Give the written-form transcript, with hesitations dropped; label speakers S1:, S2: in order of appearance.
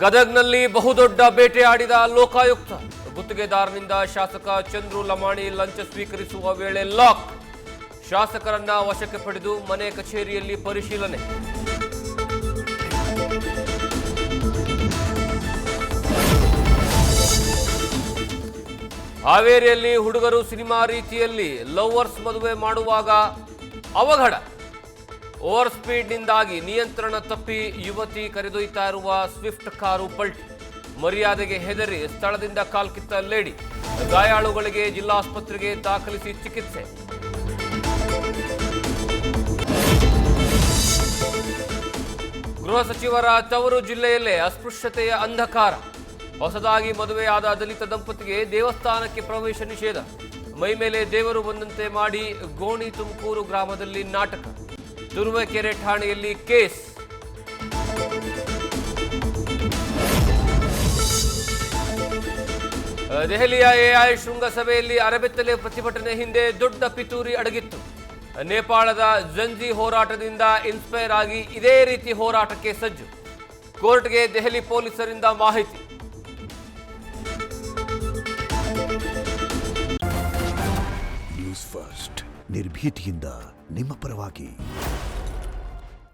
S1: ಗದಗ್ನಲ್ಲಿ ಬಹುದೊಡ್ಡ ಬೇಟೆ ಆಡಿದ ಲೋಕಾಯುಕ್ತ. ಗುತ್ತಿಗೆದಾರನಿಂದ ಶಾಸಕ ಚಂದ್ರು ಲಮಾಣಿ ಲಂಚ ಸ್ವೀಕರಿಸುವ ವೇಳೆ ಲಾಕ್. ಶಾಸಕರನ್ನ ವಶಕ್ಕೆ ಪಡೆದು ಮನೆ ಕಚೇರಿಯಲ್ಲಿ ಪರಿಶೀಲನೆ. ಹಾವೇರಿಯಲ್ಲಿ ಹುಡುಗರು ಸಿನಿಮಾ ರೀತಿಯಲ್ಲಿ ಲವರ್ಸ್ ಮದುವೆ ಮಾಡುವಾಗ ಅವಘಡ. ಓವರ್ ಸ್ಪೀಡ್ನಿಂದಾಗಿ ನಿಯಂತ್ರಣ ತಪ್ಪಿ ಯುವತಿ ಕರೆದೊಯ್ತಾ ಇರುವ ಸ್ವಿಫ್ಟ್ ಕಾರು ಪಲ್ಟಿ. ಮರ್ಯಾದೆಗೆ ಹೆದರಿ ಸ್ಥಳದಿಂದ ಕಾಲ್ಕಿತ್ತ ಲೇಡಿ. ಗಾಯಾಳುಗಳಿಗೆ ಜಿಲ್ಲಾಸ್ಪತ್ರೆಗೆ ದಾಖಲಿಸಿ ಚಿಕಿತ್ಸೆ. ಗೃಹ ಸಚಿವರ ತವರು ಜಿಲ್ಲೆಯಲ್ಲೇ ಅಸ್ಪೃಶ್ಯತೆಯ ಅಂಧಕಾರ. ಹೊಸದಾಗಿ ಮದುವೆಯಾದ ದಲಿತ ದಂಪತಿಗೆ ದೇವಸ್ಥಾನಕ್ಕೆ ಪ್ರವೇಶ ನಿಷೇಧ. ಮೈ ಮೇಲೆ ದೇವರು ಬಂದಂತೆ ಮಾಡಿ ಗೋಣಿ ತುಮಕೂರು ಗ್ರಾಮದಲ್ಲಿ ನಾಟಕ. ತುರುವೇಕೆರೆ ಠಾಣೆಯಲ್ಲಿ ಕೇಸ್. ದೆಹಲಿಯ ಎಐ ಶೃಂಗಸಭೆಯಲ್ಲಿ ಅರೆಬೆತ್ತಲೆ ಪ್ರತಿಭಟನೆ ಹಿಂದೆ ದೊಡ್ಡ ಪಿತೂರಿ ಅಡಗಿತ್ತು. ನೇಪಾಳದ ಜಂಜಿ ಹೋರಾಟದಿಂದ ಇನ್ಸ್ಪೈರ್ ಆಗಿ ಇದೇ ರೀತಿ ಹೋರಾಟಕ್ಕೆ ಸಜ್ಜು. ಕೋರ್ಟ್ಗೆ ದೆಹಲಿ ಪೊಲೀಸರಿಂದ ಮಾಹಿತಿ.
S2: ನ್ಯೂಸ್ ಫಸ್ಟ್ ನಿರ್ಭೀತಿಯಿಂದ ನಿಮ್ಮ ಪರವಾಗಿ.